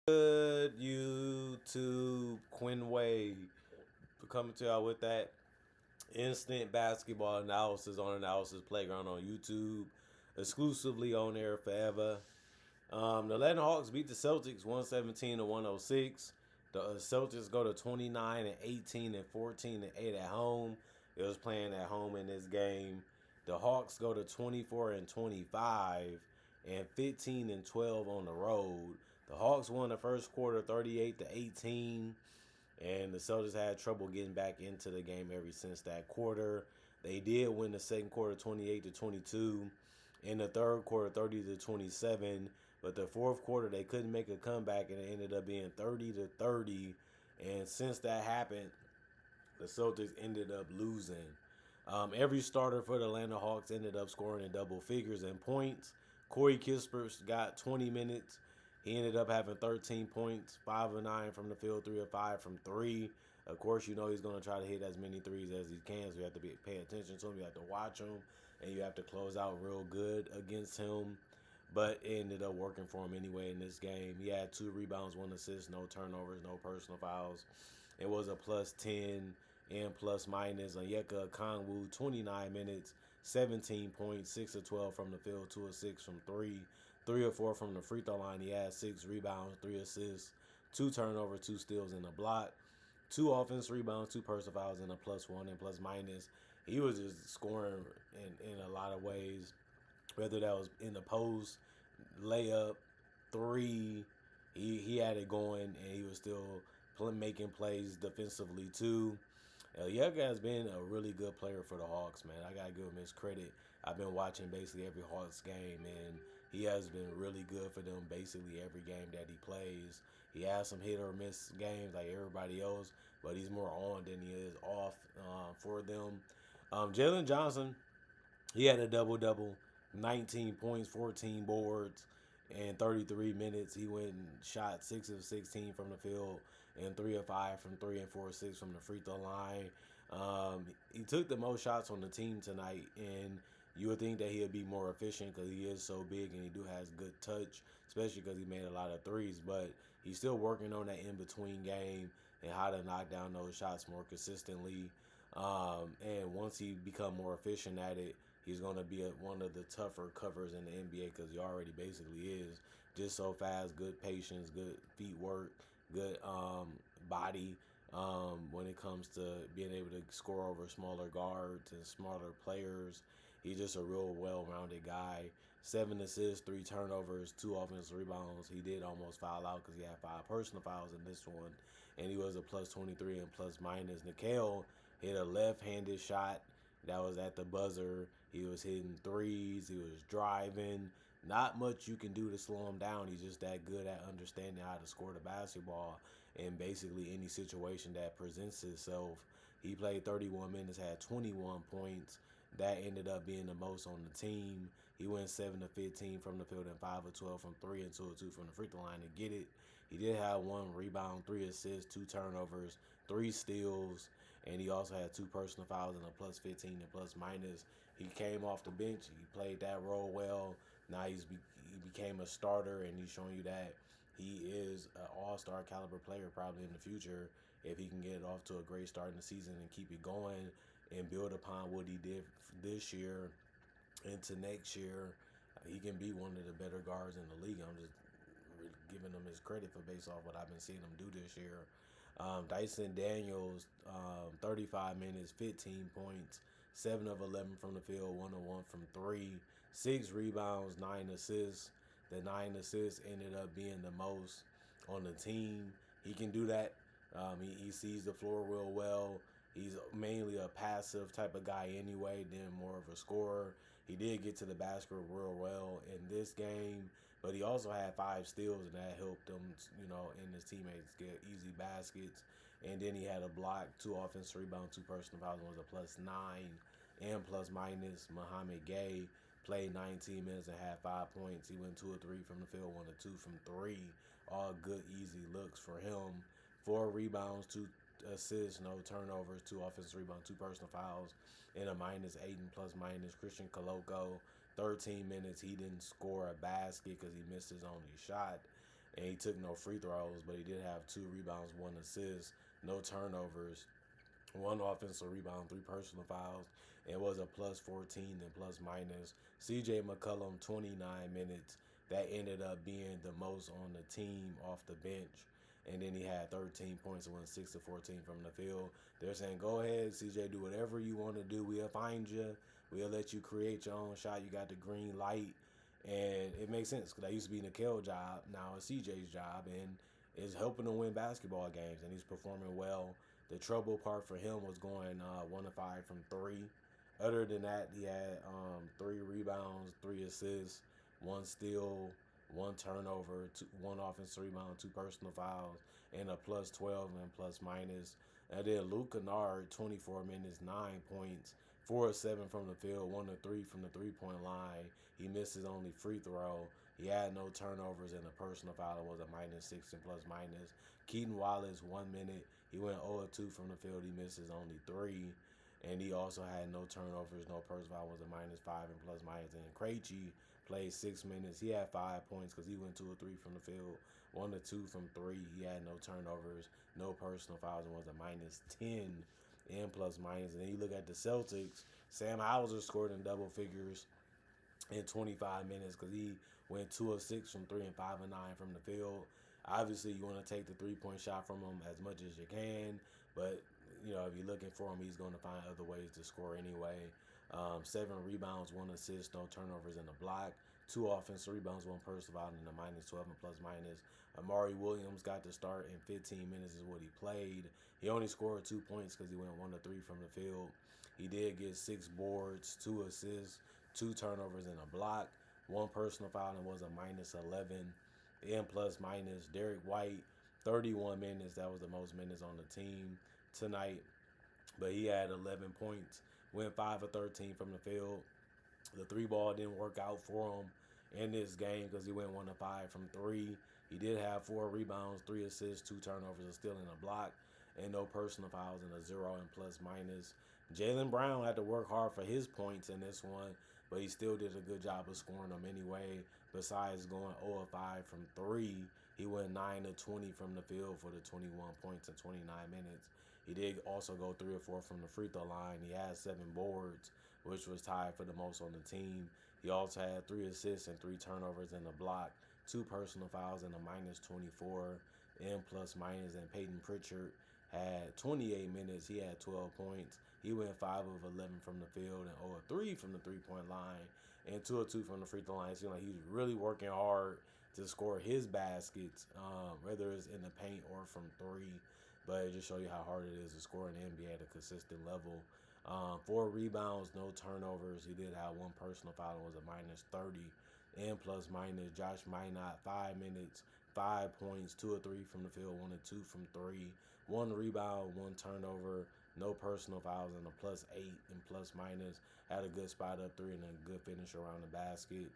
Good YouTube, Quinn Wade, for coming to y'all with that instant basketball analysis on Analysis Playground on YouTube, exclusively on air forever. The Atlanta Hawks beat the Celtics 117 to 106. The Celtics go to 29 and 18 and 14 and 8 at home. It was playing at home in this game. The Hawks go to 24 and 25 and 15 and 12 on the road. The Hawks won the first quarter 38 to 18, and the Celtics had trouble getting back into the game ever since that quarter. They did win the second quarter 28 to 22, in the third quarter 30 to 27, but the fourth quarter they couldn't make a comeback and it ended up being 30 to 30. And since that happened, the Celtics ended up losing. Every starter for the Atlanta Hawks ended up scoring in double figures in points. Corey Kispers got 20 minutes. He ended up having 13 points, 5 of 9 from the field, 3 of 5 from 3. Of course, you know he's going to try to hit as many threes as he can, so you have to pay attention to him. You have to watch him, and you have to close out real good against him. But it ended up working for him anyway in this game. He had 2 rebounds, 1 assist, no turnovers, no personal fouls. It was a plus 10 and plus minus. Onyeka Okongwu, 29 minutes, 17 points, 6 of 12 from the field, 2 of 6 from 3, 3 of 4 from the free throw line. He had 6 rebounds, 3 assists, 2 turnovers, 2 steals, and a block. 2 offense rebounds, 2 personal fouls, and a plus 1 and plus minus. He was just scoring in a lot of ways, whether that was in the post, layup, three. He had it going, and he was still making plays defensively too. Onyeka has been a really good player for the Hawks, man. I gotta give him his credit. I've been watching basically every Hawks game, and he has been really good for them basically every game that he plays. He has some hit or miss games like everybody else, but he's more on than he is off for them. Jalen Johnson, he had a double double, 19 points, 14 boards, and 33 minutes. He went and shot 6 of 16 from the field, and 3 of 5 from 3, and 4 of 6 from the free throw line. He took the most shots on the team tonight, and you would think that he'd be more efficient because he is so big and he do has good touch, especially because he made a lot of threes. But he's still working on that in between game and how to knock down those shots more consistently. And once he become more efficient at it, he's going to be one of the tougher covers in the NBA because he already basically is. Just so fast, good patience, good feet work, good body when it comes to being able to score over smaller guards and smaller players. He's just a real well-rounded guy. 7 assists, 3 turnovers, 2 offensive rebounds. He did almost foul out because he had 5 personal fouls in this one, and he was a plus 23 and plus minus. Nickel hit a left-handed shot that was at the buzzer. He was hitting threes. He was driving. Not much you can do to slow him down. He's just that good at understanding how to score the basketball in basically any situation that presents itself. He played 31 minutes, had 21 points. That ended up being the most on the team. He went 7 of 15 from the field and 5 of 12 from 3 and 2 of 2 from the free throw line to get it. He did have 1 rebound, 3 assists, 2 turnovers, 3 steals, and he also had 2 personal fouls and a plus 15 and plus minus. He came off the bench. He played that role well. Now he became a starter, and he's showing you that he is an all-star caliber player probably in the future if he can get off to a great start in the season and keep it going and build upon what he did this year into next year. He can be one of the better guards in the league. I'm just giving him his credit for based off what I've been seeing him do this year. Dyson Daniels, 35 minutes, 15 points, 7 of 11 from the field, 1 of 1 from 3, 6 rebounds, 9 assists. The 9 assists ended up being the most on the team. He can do that. He sees the floor real well. He's mainly a passive type of guy anyway, then more of a scorer. He did get to the basket real well in this game, but he also had 5 steals, and that helped him, and his teammates get easy baskets. And then he had a block, 2 offensive rebounds, 2 personal fouls, was a plus 9 and plus minus. Muhammad Gay played 19 minutes and had 5 points. He went 2 of 3 from the field, 1 of 2 from 3. All good, easy looks for him. 4 rebounds, 2 assists, no turnovers, 2 offensive rebounds, 2 personal fouls, and a minus 8 and plus minus. Christian Koloko, 13 minutes. He didn't score a basket because he missed his only shot. and he took no free throws, but he did have 2 rebounds, 1 assist, no turnovers, 1 offensive rebound, 3 personal fouls, and was a plus 14 and plus minus. CJ McCollum, 29 minutes. That ended up being the most on the team off the bench. And then he had 13 points and went 6 to 14 from the field. They're saying, go ahead, CJ, do whatever you want to do. We'll find you. We'll let you create your own shot. You got the green light. And it makes sense because that used to be Nikhil's job. Now it's CJ's job. And is helping to win basketball games. And he's performing well. The trouble part for him was going 1 of 5 from three. Other than that, he had 3 rebounds, 3 assists, 1 steal, 1 turnover, 1 offensive rebound, 2 personal fouls, and a plus 12 and plus minus. And then Luke Kennard, 24 minutes, 9 points, 4 of 7 from the field, 1 of 3 from the 3 point line. He missed his only free throw. He had no turnovers and a personal foul was a -6 and plus minus. Keaton Wallace, 1 minute. He went 0 of 2 from the field. He missed his only 3. And he also had no turnovers, no personal foul was a -5 and plus minus. And Krejci played 6 minutes. He had 5 points because he went 2 of 3 from the field, 1 of 2 from 3. He had no turnovers, no personal fouls, and was a -10 and plus minus. And then you look at the Celtics. Sam Hauser scored in double figures in 25 minutes because he went 2 of 6 from 3 and 5 of 9 from the field. Obviously, you want to take the 3 point shot from him as much as you can, but if you're looking for him, he's going to find other ways to score anyway. 7 rebounds, 1 assist, no turnovers, and a block. 2 offensive rebounds, 1 personal foul, and a -12 and plus minus. Amari Williams got to start in 15 minutes is what he played. He only scored 2 points because he went 1 of 3 from the field. He did get 6 boards, 2 assists, 2 turnovers, and a block. 1 personal foul and was a -11 and plus minus. Derek White, 31 minutes. That was the most minutes on the team tonight. But he had 11 points. Went 5 of 13 from the field. The 3 ball didn't work out for him in this game because he went 1 of 5 from 3. He did have 4 rebounds, 3 assists, 2 turnovers, a steal, and a block, and no personal fouls and a 0 and plus minus. Jaylen Brown had to work hard for his points in this one, but he still did a good job of scoring them anyway. Besides going 0 of 5 from 3, he went 9 of 20 from the field for the 21 points in 29 minutes. He did also go 3 or 4 from the free throw line. He had 7 boards, which was tied for the most on the team. He also had 3 assists and 3 turnovers and a block, 2 personal fouls and a -24 and plus minus. And Peyton Pritchard had 28 minutes. He had 12 points. He went 5 of 11 from the field and 0 of 3 from the 3 point line and 2 of 2 from the free throw line. It seems like he's really working hard to score his baskets, whether it's in the paint or from 3. But it just shows you how hard it is to score in the NBA at a consistent level. 4 rebounds, no turnovers. He did have 1 personal foul and was a -30 and plus minus. Josh Minot, 5 minutes, 5 points, 2 of 3 from the field, 1 of 2 from 3, 1 rebound, 1 turnover, no personal fouls, and a +8 and plus minus. Had a good spot up 3 and a good finish around the basket.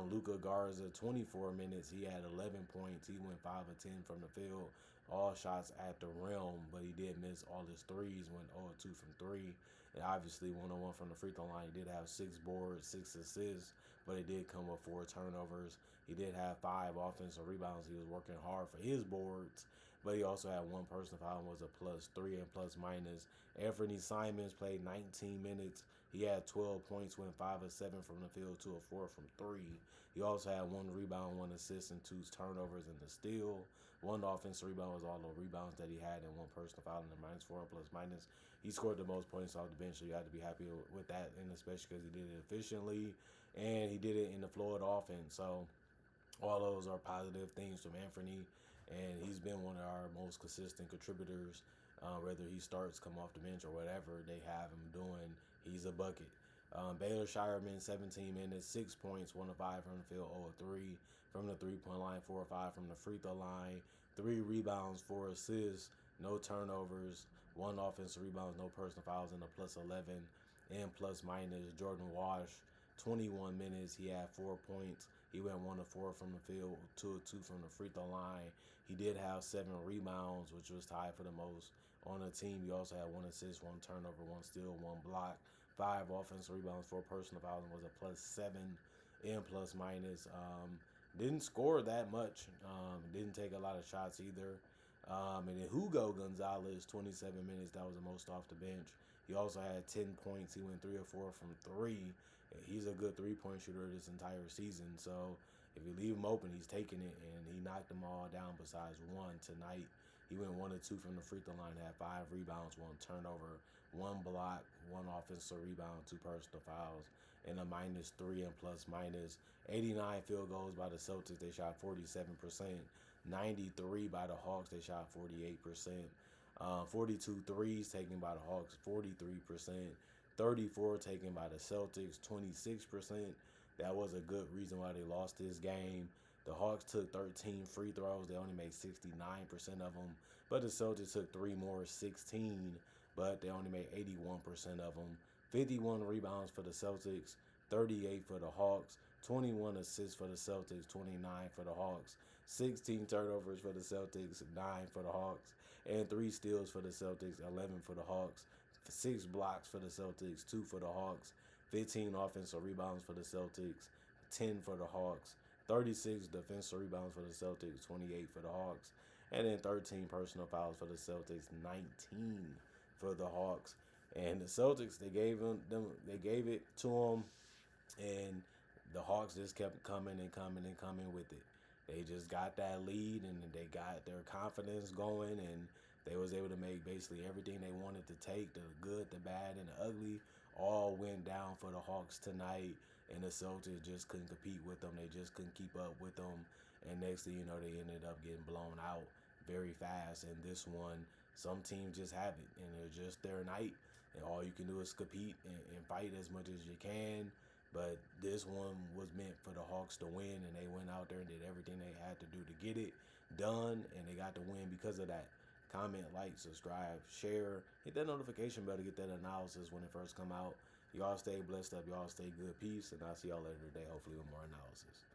Luka Garza, 24 minutes. He had 11 points. He went 5 of 10 from the field, all shots at the rim, but he did miss all his threes, went 0 of 2 from 3. And obviously, 101 from the free throw line. He did have 6 boards, 6 assists, but it did come with 4 turnovers. He did have 5 offensive rebounds. He was working hard for his boards, but he also had 1 personal foul and was a +3 and plus minus. Anthony Simons played 19 minutes. He had 12 points, went 5 of 7 from the field, 2 of 4 from 3. He also had 1 rebound, 1 assist, and 2 turnovers and a steal. 1 offensive rebound was all the rebounds that he had, and 1 personal foul and a -4 and plus minus. He scored the most points off the bench, so you had to be happy with that, and especially because he did it efficiently, and he did it in the Florida offense. So all those are positive things from Anthony, and he's been one of our most consistent contributors. Whether he starts, come off the bench, or whatever they have him doing, he's a bucket. Baylor Shireman, 17 minutes, 6 points, 1 of 5 from the field, 0 of 3 from the 3 point line, 4 of 5 from the free throw line, 3 rebounds, 4 assists, no turnovers, 1 offensive rebound, no personal fouls, and a +11 and plus minus. Jordan Walsh, 21 minutes. He had 4 points. He went 1 of 4 from the field, 2 of 2 from the free throw line. He did have 7 rebounds, which was tied for the most on the team. He also had 1 assist, 1 turnover, 1 steal, 1 block, 5 offensive rebounds, 4 personal fouls, and was a +7 and plus minus. Didn't score that much. Didn't take a lot of shots either. And then Hugo Gonzalez, 27 minutes. That was the most off the bench. He also had 10 points. He went 3 or 4 from three. He's a good 3-point shooter this entire season. So if you leave him open, he's taking it, and he knocked them all down besides one tonight. He went 1 or 2 from the free throw line, had 5 rebounds, 1 turnover, 1 block, 1 offensive rebound, 2 personal fouls, and a -3 and plus minus. 89 field goals by the Celtics. They shot 47%. 93 by the Hawks. They shot 48%. 42 threes taken by the Hawks, 43%. 34 taken by the Celtics, 26%. That was a good reason why they lost this game. The Hawks took 13 free throws. They only made 69% of them. But the Celtics took 3 more, 16, but they only made 81% of them. 51 rebounds for the Celtics, 38 for the Hawks, 21 assists for the Celtics, 29 for the Hawks, 16 turnovers for the Celtics, 9 for the Hawks, and 3 steals for the Celtics, 11 for the Hawks, 6 blocks for the Celtics, 2 for the Hawks, 15 offensive rebounds for the Celtics, 10 for the Hawks, 36 defensive rebounds for the Celtics, 28 for the Hawks, and then 13 personal fouls for the Celtics, 19 for the Hawks. And the Celtics, they gave it to them, and the Hawks just kept coming and coming and coming with it. They just got that lead, and they got their confidence going, and they was able to make basically everything they wanted to take, the good, the bad, and the ugly, all went down for the Hawks tonight, and the Celtics just couldn't compete with them. They just couldn't keep up with them, and next thing you know, they ended up getting blown out very fast. And this one, some teams just have it, and it's just their night, and all you can do is compete and fight as much as you can. But this one was meant for the Hawks to win, and they went out there and did everything they had to do to get it done, and they got the win because of that. Comment, like, subscribe, share, hit that notification bell to get that analysis when it first come out. Y'all stay blessed up. Y'all stay good. Peace, and I'll see y'all later today, hopefully with more analysis.